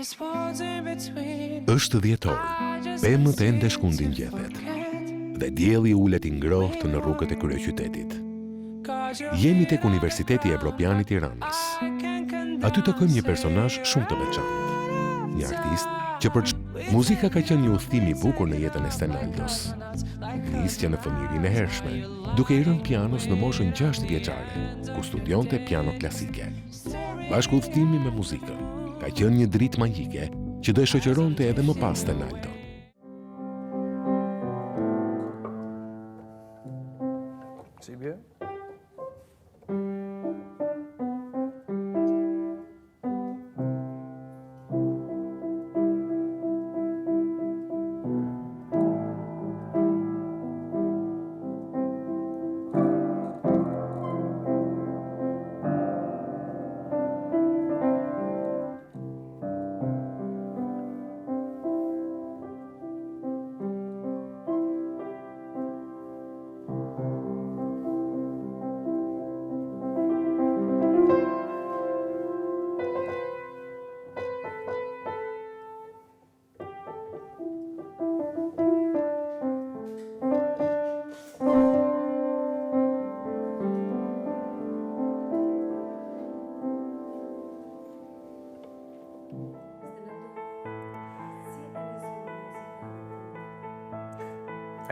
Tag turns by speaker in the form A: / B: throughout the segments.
A: Është dhjetor, pemët ende shkundin gjethet, dhe dielli ulet i ngrohtë në rrugët e kryeqytetit. Jemi tek Universiteti Evropian i Tiranës. Aty takojmë një personazh shumë të veçantë, një artist që muzika ka qenë një udhëtim i bukur në jetën e Stenaldos. Nisja në fëmijërinë e hershme, duke i rënë pianos në moshën 6 vjeçare, ku studionte piano klasike. Bashkë udhëtimi me muzikën ka qenë një dritë magjike që do e shoqëronte edhe më pas Stenaldo.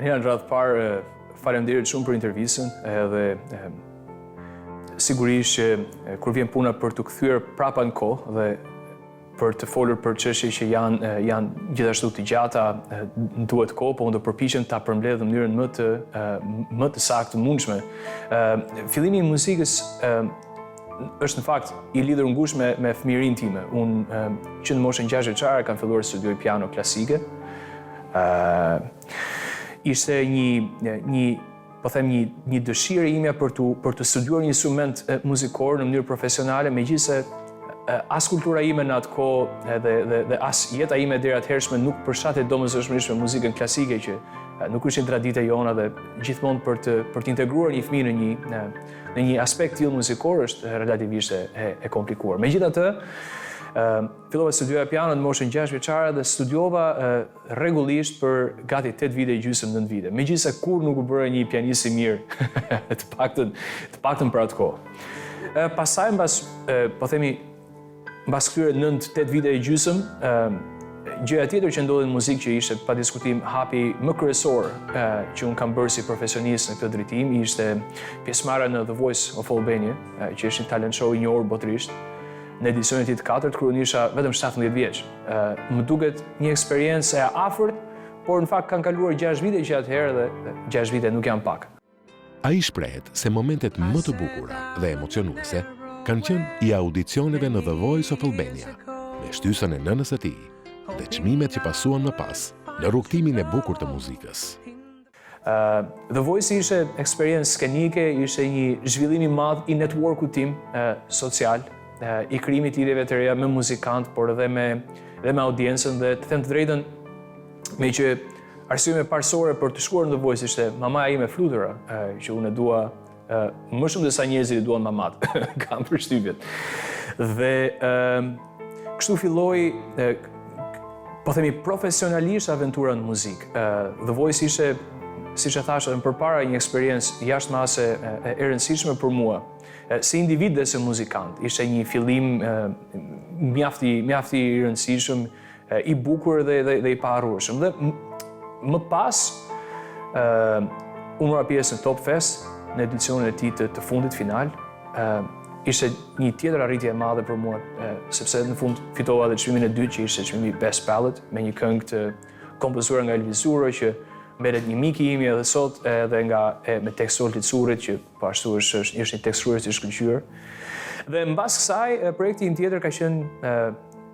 B: Në radhë parë, faleminderit shumë për intervistën, edhe sigurisht që kur vjen puna për të kthyer prapa në kohë dhe për të folur për çështje që janë gjithashtu të gjata, duhet kohë, po unë do përpiqem ta përmbledh në mënyrën më të saktë mundshme. Fillimi i muzikës është në fakt i lidhur ngushtë me fëmijërinë time. Unë që në moshën 6 vjeçare kam filluar të studioj piano klasike. Ishte një dëshirë ime për të studiuar një instrument muzikor në mënyrë profesionale, megjithëse as kultura ime në atë kohë dhe as jeta ime deri atëhershme nuk përshtatet domosdoshmërisht me muzikën klasike, që nuk ishin traditë jona, dhe gjithmonë për të integruar një fëmijë në një aspekt tillë muzikor është relativisht e komplikuar. Megjithatë, fillova të studioja piano në moshën 6 vjeçare dhe studiova rregullisht për gati 8 vite gjysmë, 9 vite. Megjithëse kur nuk u bëra një pianist i mirë, të paktën për atë kohë. Pastaj mbas këtyre 9-8 vite e gjysmë, gjëja tjetër që ndodhi në muzikë që ishte pa diskutim hapi më kryesor që unë kam bërë si profesionist në këtë drejtim, ishte pjesëmarrja në The Voice of Albania, që është një talent show i njohur botërisht. Në edicionin e 4 kur unë isha vetëm 17 vjeç. Më duket një eksperiencë e afërt, por në fakt kanë kaluar 6 vite që atëherë dhe 6 vite nuk janë pak.
A: Ai shprehet se momentet më të bukura dhe emocionuese kanë qenë i audicioneve në The Voice of Albania, me shtysën e nënës së tij dhe çmimet që pasuan më pas në rrugtimin e bukur të muzikës.
B: The Voice ishte eksperiencë skenike, ishte një zhvillim i madh i networku tim social, i krijimit lidhjeve të reja me muzikant, por edhe me audiencën, dhe të them të drejtën, me që arsye parsorë për të shkuar në The Voice ishte mamaja ime flutura, që unë e dua më shumë se sa njerëzit i duan mamat, kam përshtypjet. Dhe kështu filloi, po themi profesionalisht, aventura në muzikë. The Voice ishte, siç e thash edhe më përpara, një eksperiencë jashtëmase e rëndësishme për mua. Si individ dhe si muzikant, ishte një fillim mjafti i rëndësishëm, i bukur dhe i paharrueshëm. Dhe më pas, unë mora pjesë në Top Fest, në edicionin e tij të fundit final. Ishte një tjetër arritje e madhe për mua, sepse në fund fitova edhe çmimin e dytë, që ishte çmimi Best Ballad, me një këngë të kompozuar nga Elvis Uro, që mberet një mik i imi edhe sot, edhe me tekst Soltit Surrit, që po ashtu është një tekst shkruar i shkëlqyer. Dhe mbas kësaj, projekti im tjetër ka qenë,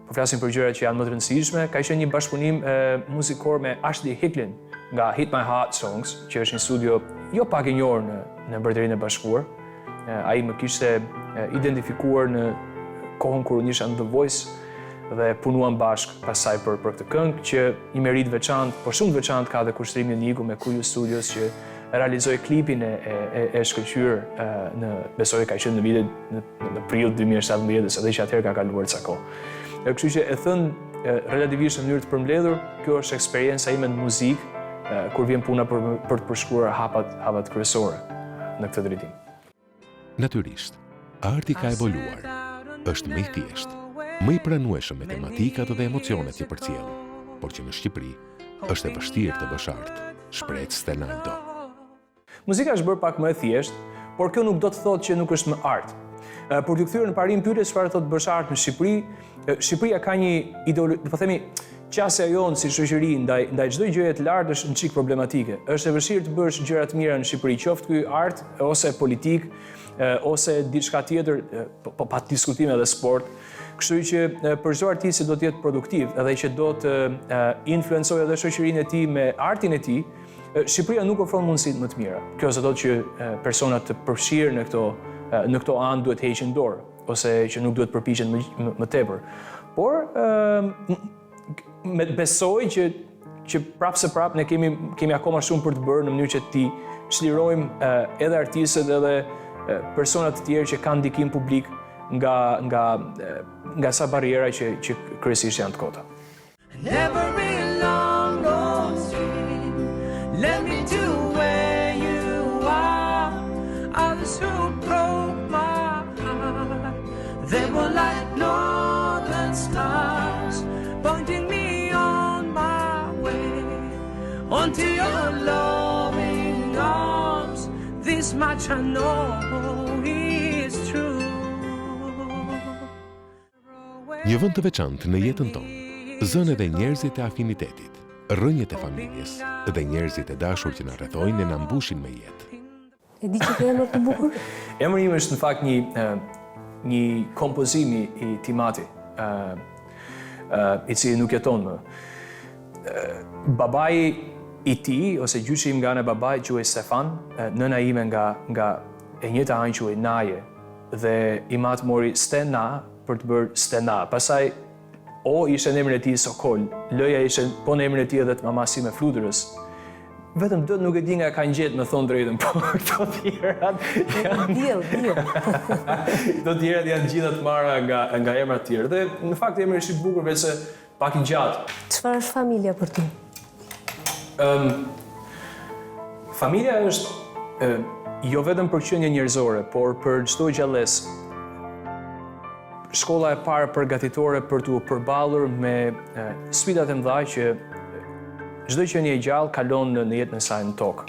B: po flasim për gjërat që janë më të rëndësishme, ka qenë një bashkëpunim muzikor me Ashley Hicklin nga Hit My Heart Songs, që është një studio jo pak i njohur në Mbretërinë e Bashkuar. Ai më kishte identifikuar në kohën kur unë isha në The Voice dhe punuam bashkë pasaj për këtë këngë, që një merit veçantë, por shumë veçantë ka dhe kushtrimi Niku me Kuju Studios, që realizoi klipin e shkëlqyer besoj ka qenë në vitet në prill 2017, edhe që atëherë ka kaluar ca kohë. Kështu që e thënë relativisht në mënyrë të përmbledhur, kjo është eksperjenca ime në muzikë, kur vjen puna për të përshkruar hapat kryesore në këtë drejtim.
A: Natyrisht, arti ka evoluar, është më i thjeshtë, më i pranueshëm me tematikat dhe emocionet që përcjell, por që në Shqipëri është e vështirë të bësh art, shpreh Stenaldo.
B: Muzika është bërë pak më e thjeshtë, por kjo nuk do të thotë që nuk është më art. Për t'ju kthyer në parim pyetjes çfarë thotë bësh art në Shqipëri, Shqipëria ka një ideologi, po themi, qasja jonë si shoqëri ndaj çdo gjëje të lartë është një çik problematike. Është e vështirë të bësh gjëra të mira në Shqipëri, qoftë ky art ose politik, ose diçka tjetër, pa diskutime edhe sport. Kështu që për çdo artist që do të jetë produktiv edhe që do të influencojë edhe shoqërinë e tij me artin e tij, Shqipëria nuk ofron mundësitë më të mira. Kjo do të thotë që personat të përfshirë në këto anë duhet heqin dorë, ose që nuk duhet përpiqen më tepër. Por besoj që prapë se prapë ne kemi akoma shumë për të bërë në mënyrë që ti çlirojmë edhe artistët edhe personat të tjerë që kanë ndikim publik nga sa barriera që kryesisht janë të kota.
C: Let me to where you are. Others who broke my heart, they were like northern stars, pointing me on my way, onto your loving arms. This much I know is true.
A: Një vend të veçantë në jetën tonë zën edhe njerëzit e afinitetit, rrënjët e familjes dhe njerëzit e dashur që na rrethojnë e na mbushin me jetë.
D: E di që ke emër të bukur?
B: Emri im është në fakt një kompozim i Timati, i cili nuk jeton më. Babai i tij ose gjyshi im nga ana e babait quhej Stefan, nëna ime nga e njëjta anë quhej Naje, dhe i mat mori Stena për të bërë Stena. Pastaj O ishte në emrin e tij Sokol, L-ja ishte po në emrin e tij edhe të mamasime Fludërës. Vetëm do nuk e di nga kanë gjetë me thon drejtën, po këto tjerat janë
D: Diell.
B: Këto tjerat janë gjithë të marra nga emra të tjerë. Dhe në fakt emri është i bukur veçse pak i gjatë.
D: Çfarë është familja për ty?
B: Familja është jo vetëm për qenie njerëzore, por për çdo gjallës. Shkolla e parë përgatitore për t'u përballur me sfidat e mëdha që çdo qenie e gjallë kalon në jetën e saj në tokë.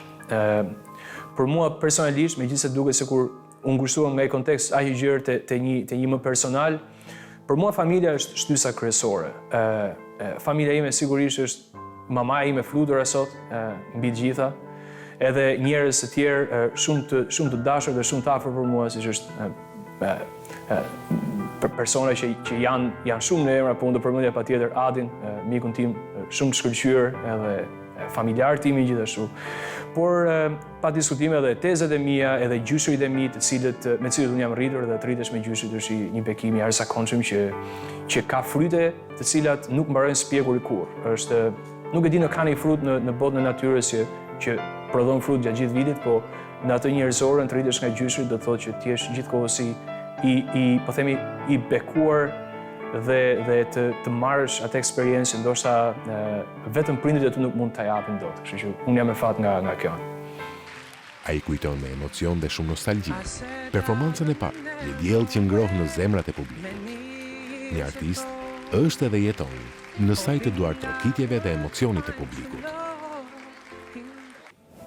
B: Për mua personalisht, megjithëse duket sikur u ngushtuam nga ai kontekst aq i gjerë te një më personal, për mua familja është shtysa kryesore. Familja ime sigurisht është mamaja ime Fludëra sot, mbi të gjitha, edhe njerëz të tjerë shumë të dashur dhe shumë të afër për mua, siç është persona që janë shumë në emra, po unë do përmendja patjetër Adin, mikun tim shumë të shkëlqyer, edhe familjar timi gjithashtu. Por pa diskutime edhe tezet e mia, edhe gjyshurit e mi, me cilët unë jam rritur dhe të rritesh me gjyshrit është një bekim i jashtëzakonshëm që ka fryte të cilat nuk mbarojnë spjegur i kurrë. Nuk e di në ka një frut në botën e natyrës që prodhon frut gjatë gjithë vitit, po në atë njerëzore të rritesh nga gjyshrit do të thotë që ti je gjithkohës po themi i bekuar dhe të marrësh atë eksperiencë ndoshta vetëm prindërit e tu nuk mund ta japin dot. Kështu që unë jam me fat nga kjo.
A: Ai kujton me emocion dhe shumë nostalgji performancën e parë, një diell që ngroh në zemrat e publikut. Një artist është edhe jeton në saj të duar trokitjeve dhe emocionit të publikut.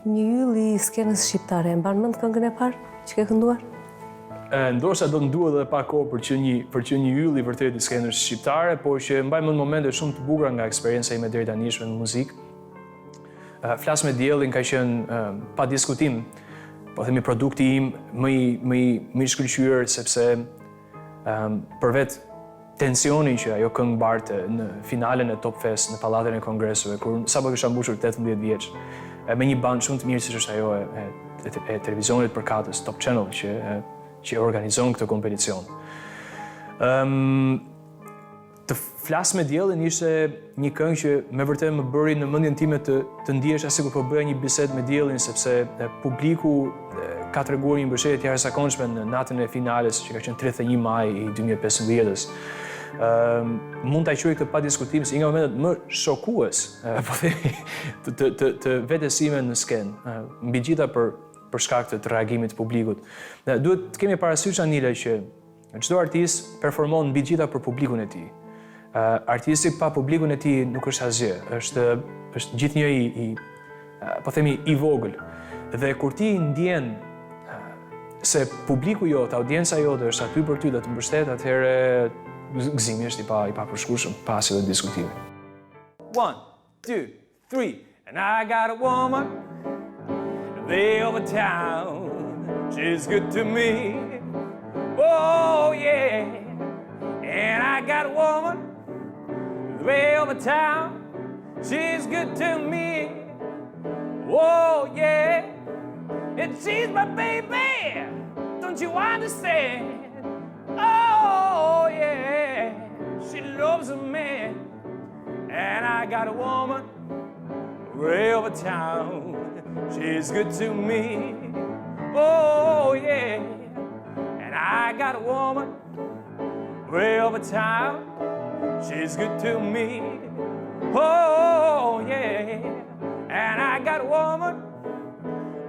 D: Një yll i skenës shqiptare, e mban mend këngën e parë që ke kënduar?
B: Ndoshta do të nduhet edhe pak kohë për që një yll i vërtet i skenës shqiptare, por që mbaj mend momente shumë të bukura nga eksperienca ime deri tani në muzikë. Flas me diellin ka qenë pa diskutim, po themi produkti im më i shkëlqyer sepse përveç tensionin që ajo këngë mbarte në finalen e Top Fest në Pallatin e Kongreseve, kur sapo kisha mbushur 18 vjeç, me një band shumë të mirë siç është ajo e televizionit përkatës Top Channel që organizon këtë kompeticion. Të flas me diellin ishte një këngë që me vërtet më bëri në mendjen time të ndihesh sikur po bëja një bisedë me diellin, sepse publiku ka treguar një mbështetje të jashtëzakonshme në natën e finales që ka qenë 31 maj i 2015-s. Mund ta quaj këtë pa diskutim si një nga momentet më shokues, po themi, të vetes sime në skenë, mbi gjitha për shkak të reagimit të publikut. Duhet të kemi parasysh Anila që çdo artist performon mbi gjitha për publikun e tij. Artisti pa publikun e tij nuk është asgjë, është gjithnjë po themi i vogël. Dhe kur ti ndjen se publiku jot, audienca jote është aty për ty dhe të mbështet, atëherë gëzimi është i papërshkueshëm, pasi dhe diskutimi.
C: 1, 2, 3. And I got a woman way over town. She's good to me. Oh yeah. And I got a woman way over town. She's good to me. Oh yeah. And she's my baby. Don't you understand? Oh yeah. She loves a man. And I got a woman way over town. She's good to me. Oh yeah. And I got a woman way over town. She's good to me. Oh yeah. And I got a woman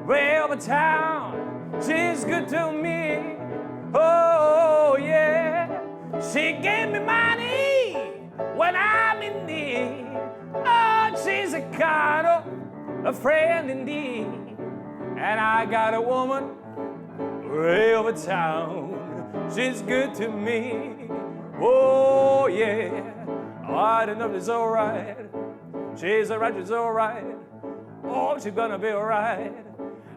C: way over town. She's good to me. Oh yeah. She gave me money when I'm in need. Oh, she's a kind of a friend indeed. And I got a woman way over town. She's good to me. Oh yeah. I don't know if it's alright. She's alright, she's alright. Oh, she's gonna be alright.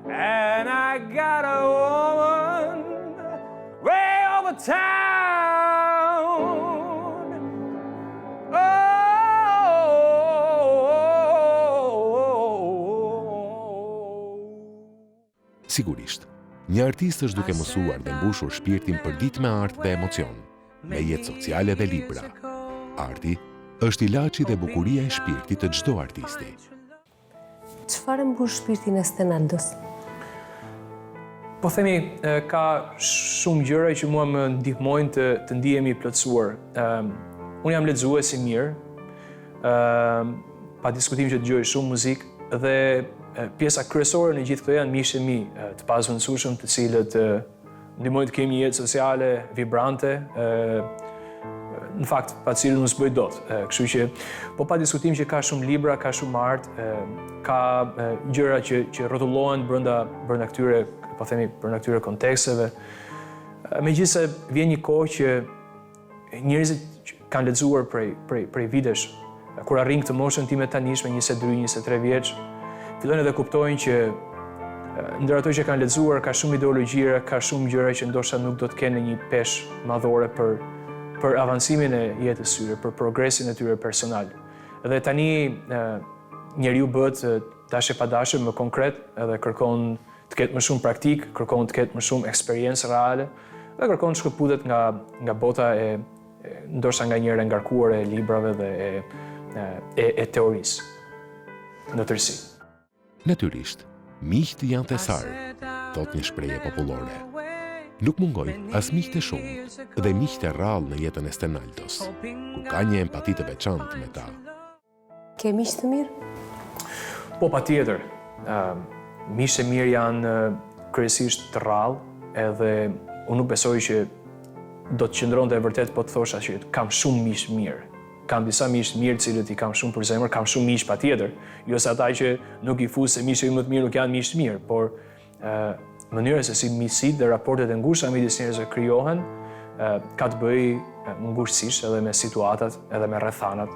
C: And I got a woman way over town.
A: Sigurisht, një artist është duke mësuar dhe mbushur shpirtin për ditë me art dhe emocion, me jetë sociale dhe libra. Arti është ilaçi dhe bukuria e shpirtit të çdo artisti.
D: Çfarë mbush shpirtin e Stenaldos?
B: Po themi, ka shumë gjëra që mua më ndihmojnë të ndihemi plotësuar. Unë jam lexues i mirë, pa diskutim që dëgjoj shumë muzikë dhe pjesa kryesore në gjithë këto janë miqtë e mi, të pazvendësueshëm, të cilët ndihmojnë të kemi një jetë sociale vibrante, në fakt pa cilën unë s'bëj dot. Kështu që po pa diskutim që ka shumë libra, ka shumë art, ka gjëra që rrotullohen brenda këtyre, po themi, brenda këtyre konteksteve. Megjithëse vjen një kohë që njerëzit kanë lexuar prej vitesh, kur arrin këtë moshën time tanishme, 22-23 vjeç, fillojnë edhe kuptojnë që ndër ato që kanë lexuar ka shumë ideologjira, ka shumë gjëra që ndoshta nuk do të kenë një peshë madhore për avancimin e jetës tyre, për progresin e tyre personal. Dhe tani njeriu bëhet dashje pa dashje më konkret, edhe kërkon të ketë më shumë praktik, kërkon të ketë më shumë eksperiencë reale, dhe kërkon të shkëputet nga bota ndoshta nga njëra ngarkuar e librave dhe e teorisë në tërësi.
A: Natyrisht, miqtë janë thesarë, thot një shprehje popullore. Nuk mungoj as miqtë e shumët dhe miqtë e rrallë në jetën e Stenaldos, ku ka një empati të veçantë me ta.
D: Ke miq të mirë?
B: Po, patjetër. Miqtë e mirë janë kryesisht të rrallë, edhe unë nuk besoj që do të qëndronte e vërtet po të thosha që kam shumë miq mirë. Kam disa miq mirë të cilët i kam shumë për zemër, kam shumë miq patjetër. Jo se ata që nuk i fus se miqtë më të mirë nuk janë miq të mirë, por mënyra se si miqësitë dhe raportet e ngushta midis njerëzve krijohen ka të bëjë ngushësisht edhe me situatat, edhe me rrethanat,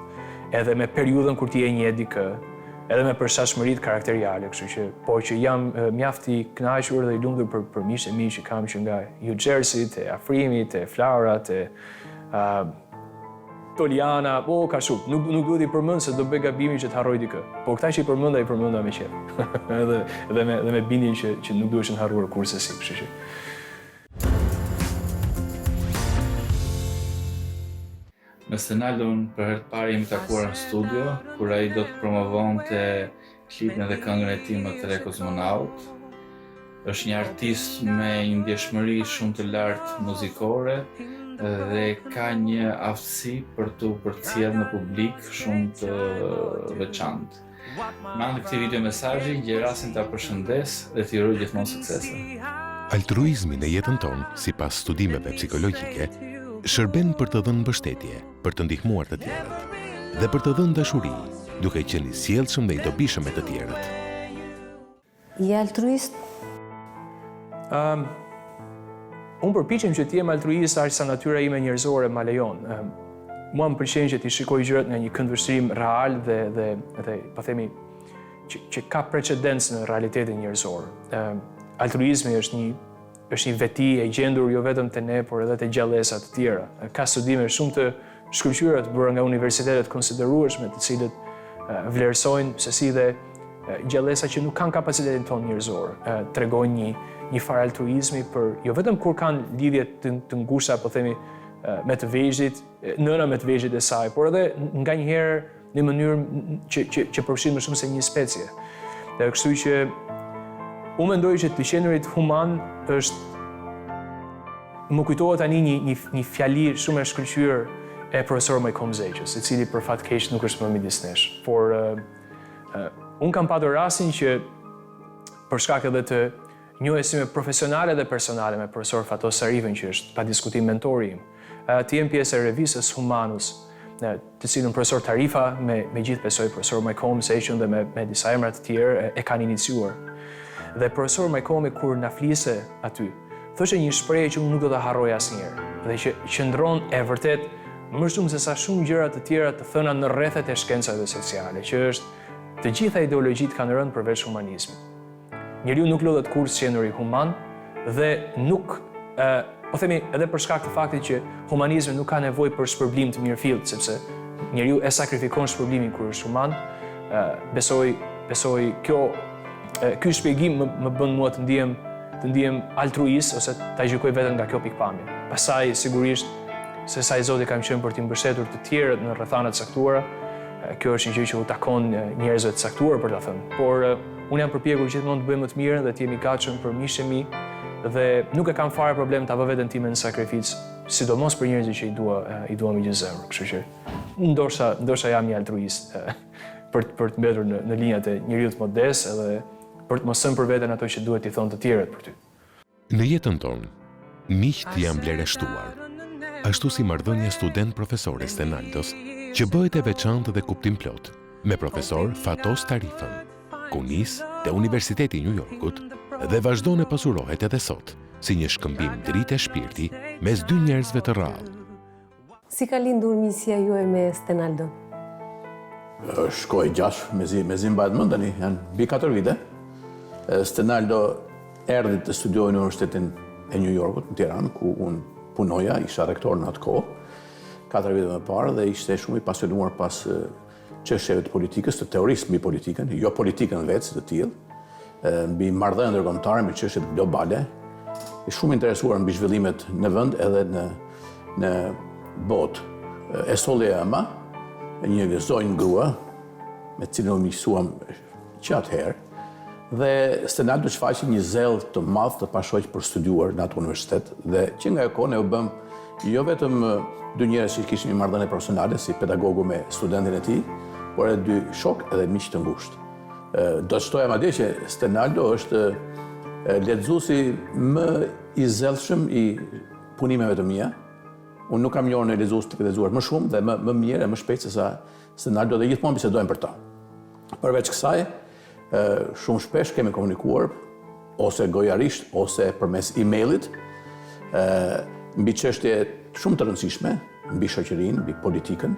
B: edhe me periudhën kur ti e njeh dikë, edhe me përshtatshmëritë karakteriale, kështu që po që jam mjaft i kënaqur dhe i lumtur për miqtë e mi që kam që nga New Jersey, te Afrimi, te Flora, te Toliana, ka shumë. Nuk duhet i përmend se do bëj gabimin që të harroj dikë. Po këta që i përmenda me qejf. Edhe me bindjen që nuk duheshin harruar kurse si, kështu që.
E: Me Stenaldon për herë të parë jemi takuar në studio, kur ai do të promovonte klipin dhe këngën e tij më të re Kozmonaut. Është një artist me një ndjeshmëri shumë të lartë muzikore dhe ka një aftësi për të përcjellë në publik shumë të veçantë. Në anë të këtij video mesazhi, gjerasin ta përshëndes dhe t'i uroj gjithmonë suksese.
A: Altruizmi në jetën tonë, sipas studimeve psikologjike, shërben për të dhënë mbështetje, për të ndihmuar të tjerët dhe për të dhënë dashuri, duke qenë i sjellshëm dhe i dobishëm me të tjerët.
D: Je altruist?
B: Unë përpiqem që t'jem altruist aq sa natyra ime njerëzore ma lejon. Mua më pëlqen që t'i shikoj gjërat nga një këndvështrim real dhe po themi që ka precedencë në realitetin njerëzor. Altruizmi është një veti e gjendur jo vetëm te ne, por edhe te gjallësa të tjera. Ka studime shumë të shkëlqyera të bëra nga universitetet konsiderueshme, të cilët vlerësojnë se si dhe gjallësa që nuk kanë kapacitetin tonë njerëzor, tregojnë një farë altruizmi për jo vetëm kur kanë lidhje të ngushta, po themi, me të vegjëlit, nëna me të vegjëlit e saj, por edhe nganjëherë në mënyrë që përfshin më shumë se një specie. Dhe kështu që unë mendoj që të qenurit human është, më kujtohet tani një fjali shumë e shkëlqyer e profesor Malcolm Xeqës, i cili për fat keq nuk është më midis nesh. Por unë kam patur rastin që për shkak edhe të njohjesime profesionale dhe personale me profesor Fatos Sarivën, që është pa diskutim mentori im, të jem pjesë e revistës Humanus, të cilën profesor Tarifa me gjithë besoj, profesor Malcolm Xeqën dhe me disa emra të tjerë e kanë iniciuar. Dhe profesor Malcolmi kur na fliste aty, thoshte një shprehje që unë nuk do ta harroj asnjëherë, dhe që qëndron e vërtet më shumë se sa shumë gjëra të tjera të thëna në rrethet e shkencave sociale, që është të gjitha ideologjitë kanë rënë përveç humanizmit. Njeriu nuk lodhet kurrë qenuri human dhe nuk, po themi edhe për shkak të faktit që humanizmi nuk ka nevojë për shpërblim të mirëfillt, sepse njeriu e sakrifikon shpërblimin kur është human. Besoj ky shpjegim më bën mua të ndihem altruist ose ta gjykoj veten nga kjo pikpamje. Pastaj sigurisht se sa i Zoti kam qenë për t'i mbështetur të tjerët në rrethana të caktuara, kjo është një gjë që u takon njerëzve të caktuar për ta thënë. Por unë jam përpjekur gjithmonë të bëj më të mirën dhe të jem i gatshëm për miqtë e mi dhe nuk e kam fare problem ta vë veten time në sakrificë, sidomos për njerëzit që i dua me gjithë zemrën. Kështu që ndoshta jam një altruist për të mbetur në linjat e njeriu të modest edhe për të mos thënë për veten ato që duhet i thonë të tjerët për ty.
A: Në jetën tonë, miqt janë vlerështuar. Ashtu si marrëdhënia student-profesore Stenaldos, që bëhet e veçantë dhe kuptim plot, me profesor Fatos Tarifën, ku nis te Universiteti i New Yorkut dhe vazhdon e pasurohet edhe sot, si një shkëmbim drite shpirti mes dy njerëzve të rrallë.
D: Si ka lindur misja juaj me Stenaldo?
F: Shkoj gjash, me zi mbajt mend tani, janë mbi 4 vite. Stenaldo erdhi të studiojë në Universitetin e New Yorkut në Tiranë, ku unë punoja, isha rektor në atë kohë, 4 vite më parë, dhe ishte shumë i pasionuar pas çështjeve të politikës, të teorisë mbi politikën, jo politikën vetë si të tillë, mbi marrëdhënie ndërkombëtare, mbi çështjet globale, i shumë interesuar mbi zhvillimet në vend edhe në botë. E solli ema, një zonjë grua, me cilën u miqësuam që atëherë, dhe Stenaldo shfaqi një zell të madh të pashoq për studiuar në atë universitet, dhe që nga e kohë ne u bëm jo vetëm dy njerëz që kishin një marrëdhënie profesionale si pedagogu me studentin e tij, por edhe dy shok edhe miq të ngushtë. Do të shtoja madje që Stenaldo është lexuesi më i zellshëm i punimeve të mia. Unë nuk kam njohur në lexues të lexuar më shumë dhe më mirë e më shpejt se sa Stenaldo, dhe gjithmonë bisedojmë për ta. Përveç kësaj, shumë shpesh kemi komunikuar ose gojarisht ose përmes e-mailit mbi çështje shumë të rëndësishme, mbi shoqërinë, mbi politikën.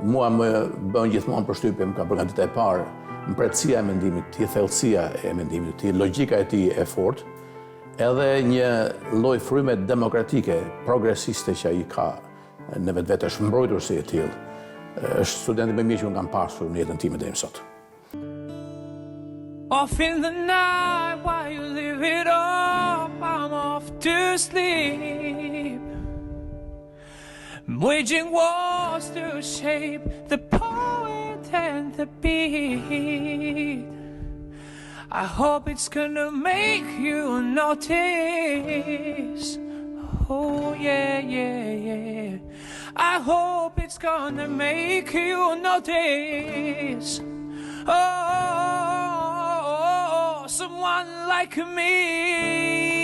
F: Mua më bën gjithmonë përshtypje, më ka bërë nga dita e parë, mbretësia e mendimit të tij, thellësia e mendimit të tij, logjika e tij e fortë, edhe një lloj fryme demokratike, progresiste që ai ka në vetvete, është mbrojtur si e tillë. Është studenti më i mirë që unë kam pasur në jetën time deri më sot.
C: Off in the night while you live it up, I'm off to sleep. I'm waging wars to shape the poet and the beat. I hope it's gonna make you notice Oh, yeah, yeah, yeah. I hope it's gonna make you notice. Oh, someone like me.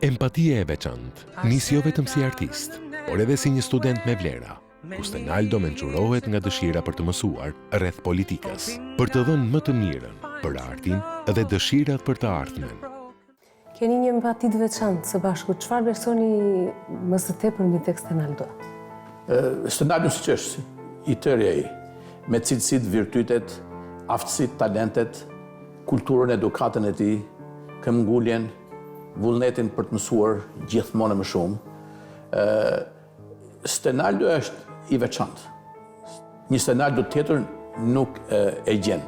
A: Empatia e veçantë nisi jo vetëm si artist, por edhe si një student me vlera, ku Stenaldo mençurohet nga dëshira për të mësuar rreth politikës, për të dhënë më të mirën për artin dhe dëshirat për të ardhmen.
D: Keni një empati të veçantë së bashku. Çfarë besoni më së tepër mbi tek Stenaldo?
F: Stenaldo siç është i tërë ai, me cilësitë, virtytet, aftësitë, talentet, kulturën, edukatën e tij, këmbguljen, vullnetin për të mësuar gjithmonë më shumë. Stenaldo është i veçantë. Një Stenaldo tjetër nuk e gjen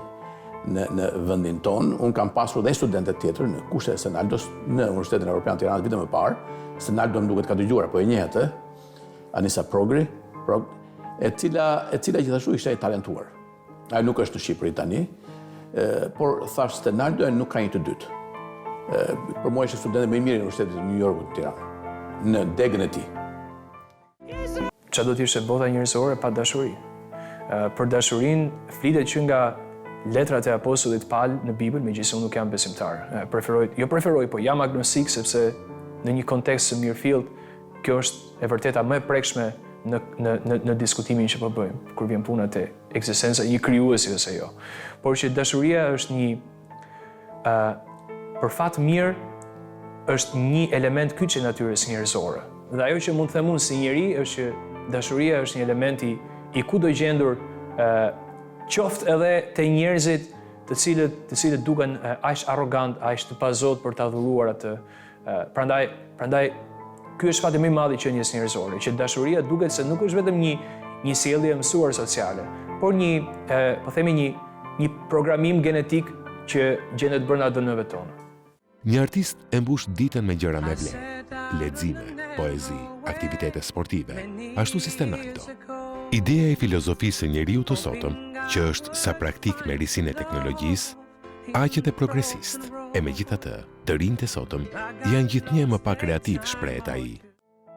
F: në vendin tonë. Unë kam pasur dhe studentet tjetër në kushtet e Stenaldos në Universitetin Evropian Tiranës vitën më parë. Stenaldo më duket ka dëgjuar, po e njehet, Anisa Progri, e cila gjithashtu ishte e talentuar. Ai nuk është në Shqipëri tani, por thash Stenaldo nuk ka një të dytë. Për mua ishte studenti më i mirë në Universitetin e New Yorkut në Tiranë, në degën e tij.
B: Çfarë do të ishte bota njerëzore pa dashuri? Për dashurinë flitet që nga letrat e apostullit Paul në Bibël, megjithëse unë nuk jam besimtar. Preferoj, po jam agnostik sepse në një kontekst të mirëfillt, kjo është e vërteta më e prekshme në diskutimin që po bëjmë, kur vjen puna te ekzistenca e një krijuesi ose jo. Por që dashuria është një për fat mirë është një element kyç i natyrës njerëzore. Dhe ajo që mund të them unë si njeri është që dashuria është një element i kudo gjendur, qoftë edhe te njerëzit të cilët duken aq arrogant, aq të pazot për ta dhuruar atë. Prandaj ky është fati më i madh i qenies njerëzore, që dashuria duket se nuk është vetëm një sjellje e mësuar sociale, por po themi një programim genetik që gjendet brenda DNA-ve tona.
A: Një artist e mbush ditën me gjëra me vlerë, lexime, poezi, aktivitete sportive, ashtu si Stenaldo. Ideja e filozofisë së njeriu të sotëm, që është sa praktik me risinë e teknologjisë, aq edhe progresist, e megjithatë, të rinjtë e sotëm janë gjithnjë më pak kreativ, shprehet ai.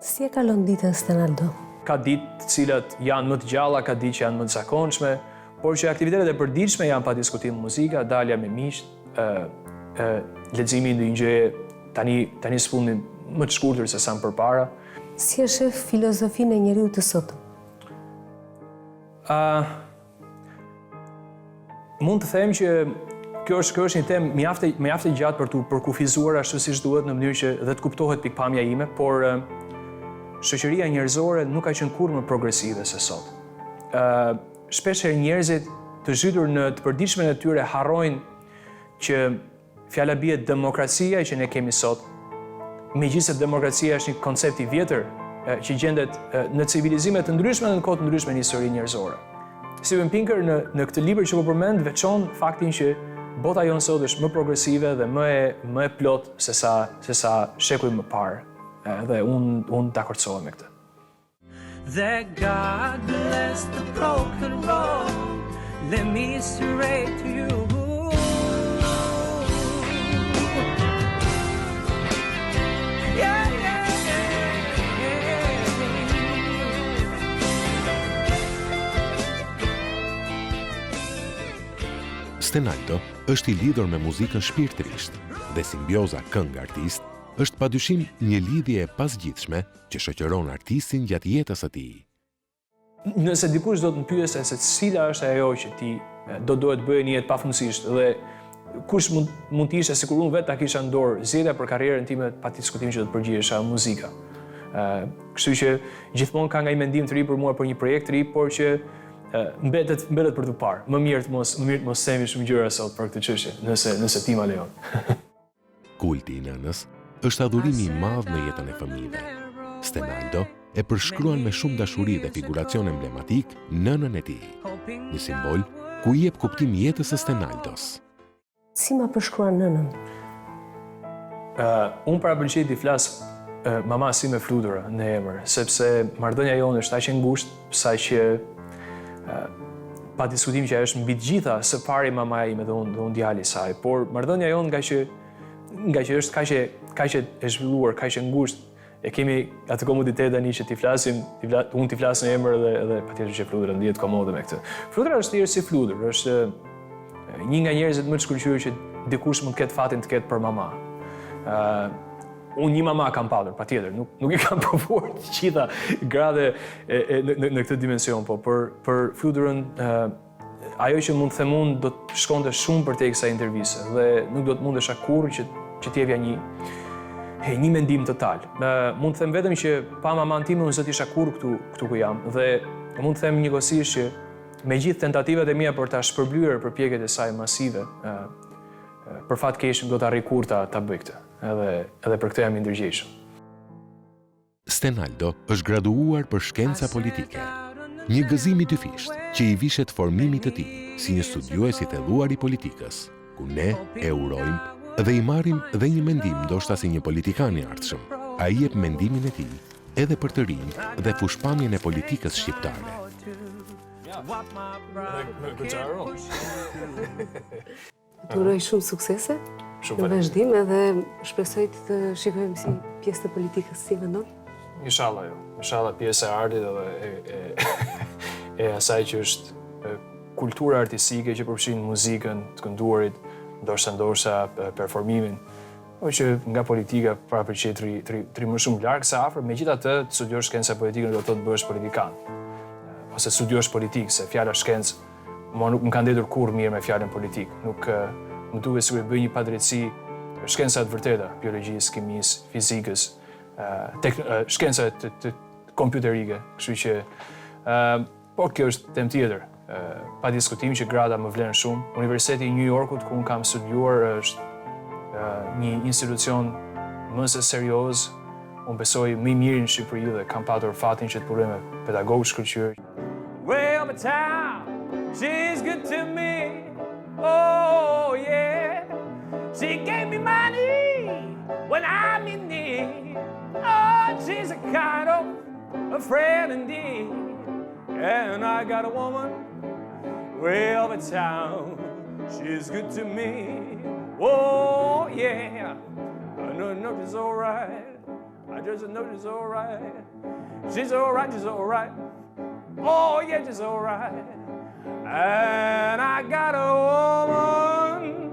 D: Si e kalon ditën Stenaldo?
B: Ka ditë të cilat janë më të gjalla, ka ditë që janë më të zakonshme, por që aktivitetet e përditshme janë pa diskutim muzika, dalja me miq, leximi ndonjë gjë tani s'punim më të shkurtër se sa më përpara.
D: Si e shef filozofinë e njeriu të sotëm?
B: Mund të them që kjo është një temë mjaft e gjatë për tu përkufizuar ashtu siç duhet në mënyrë që dhe të kuptohet pikpamja ime, por shoqëria njerëzore nuk ka qenë kurrë më progresive se sot. Shpeshherë njerëzit të zhytur në të përditshmën e tyre harrojnë që fjala bie demokracia që ne kemi sot, megjithëse demokracia është një koncept i vjetër që gjendet në civilizime të ndryshme dhe në kohë të ndryshme në historinë njerëzore. Steven Pinker në këtë libër që po përmend veçon faktin që bota jonë sot është më progresive dhe më e plot se sa shekuj më parë. Dhe unë dakordsohem me këtë.
C: That God bless the broken road, let me straight to you. Yeah, yeah, yeah.
A: Stenaldo është i lidhur me muzikën shpirtërisht dhe simbioza këngë-artist është padyshim një lidhje e pasgjithshme që shoqëron artistin gjatë jetës së tij.
B: Nëse dikush do të më pyesë se cila është ajo që ti do duhet bëje në jetë pafundësisht dhe kush mund të ishte sikur unë vetë ta kisha në dorë zgjedhja për karrierën time, pa diskutim që do të përgjigjesha muzika. Kështu që gjithmonë ka nga një mendim të ri për mua për një projekt të ri, por që mbetet për të parë. Më mirë të mos themi shumë gjëra sot për këtë çështje, nëse ti ma lejon.
A: Kulti i nënës është adhurimi i madh në jetën e fëmijëve. Stenaldo e përshkruan me shumë dashuri dhe figuracion emblematik nënën e tij, një simbol ku i jep kuptim jetës së Stenaldos.
D: Si ma përshkruan nënën?
B: Unë parapëlqej t'i flas mama si me flutura në emër, sepse marrëdhënia jonë është aq e ngushtë, saqë pa diskutim që ajo është mbi të gjitha së pari mamaja ime dhe unë djali i saj, por marrëdhënia jonë nga që është kaq e zhvilluar, kaq e ngushtë, e kemi atë komoditet tani që unë t'i flas në emër dhe patjetër që flutura ndihet komode me këtë. Flutura është thjesht si flutur, është një nga njerëzit më të shkëlqyer që dikush mund të ketë fatin të ketë për mama. Unë një mama kam patur, patjetër, nuk i kam provuar të gjitha grade në këtë dimension, po për fluturën ajo që mund të them unë do të shkonte shumë përtej kësaj interviste dhe nuk do të mundesha kurrë që t'jepja një mendim total. Mund të them vetëm që pa maman time unë s'do të isha kurrë këtu ku jam dhe mund të them njëkohësisht që me gjithë tentativat e mia për ta shpërblyer përpjekjet e saj masive, për fat keq do të arrij kurrë ta bëj këtë. Edhe për këtë jam i ndërgjegjshëm.
A: Stenaldo është graduar për shkenca politike, një gëzim i dyfisht që i vishet formimit të tij si një studiues i thelluar i politikës, ku ne e urojmë dhe i marrim dhe një mendim ndoshta si një politikan i ardhshëm. Ai jep mendimin e tij edhe për të rinjt dhe fushpamjen e politikës shqiptare.
D: Të uroj shumë suksese në vazhdim edhe shpresoj të shikojmë si pjesë të politikës si vendon.
B: Inshallah, jo. Inshallah pjesë e artit edhe e asaj që është kultura artistike që përfshin muzikën, të kënduarit, ndoshta performimin, o që nga politika parapërqej tri më shumë larg se afër. Megjithatë, të studiosh shkenca politike do të thotë bëhesh politikan. Ose studiosh politikë, se fjala shkencë mua nuk më ka ndetur kurrë mirë me fjalën politik. Nuk më duhet sikur bëj një padrejtësi shkencat vërteta, biologjisë, kimisë, fizikës, shkencat të kompjuterike, kështu që por kjo është temë tjetër. Pa diskutim që grada më vlen shumë. Universiteti i New Yorkut ku unë kam studiuar është një institucion më se serioz. Unë besoj më i miri në Shqipëri dhe kam patur fatin që të punoj me pedagogë shkëlqyer.
C: Well, but town, she's good to me. Oh, yeah. She gave me money when I'm in need. Oh, she's a kind of a friend indeed. And I got a woman way over town. She's good to me. Oh, yeah. I know she's all right. I just know she's all right. She's all right, she's all right. Oh, yeah, she's all right. And I got a woman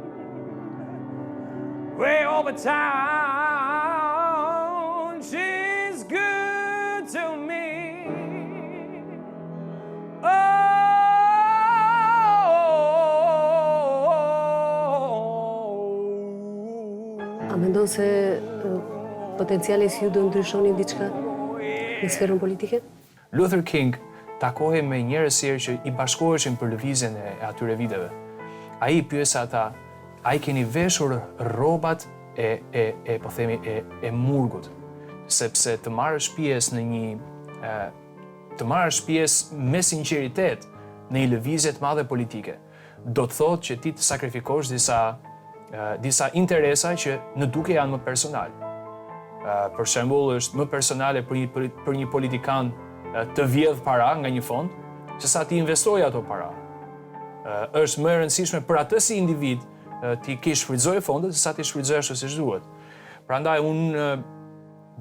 C: way over town. She's good to me.
D: A mendon se potenciali si ju do ndryshoni diçka në sferën politike?
B: Luther King takohej me njerëz që i bashkoheshin për lëvizjen e atyre viteve. Ai pyesa ata, ai keni veshur rrobat po themi e murgut, sepse të marrësh pjesë në të marrësh pjesë me sinqeritet në një lëvizje të madhe politike, do të thotë që ti të sakrifikosh disa interesa që në duke janë më personal. Për shembull, është më personale për një politikan të vjedh para nga një fond, se sa ti investoj ato para. Është më e rëndësishme për atë si individ ti ke shfrytëzoj fondet, se sa ti shfrytëzoj ashtu siç duhet. Prandaj unë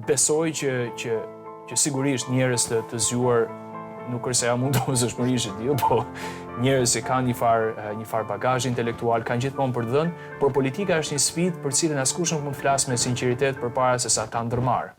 B: besoj që sigurisht njerëz të zgjuar nuk është se ja mund të mosëshmërisht jo, po njerëz që kanë një far bagazh intelektual, kanë gjithmonë për të dhënë, por politika është një sfidë për cilën askush nuk mund të flasë me sinqeritet përpara se sa ta ndërmarrë.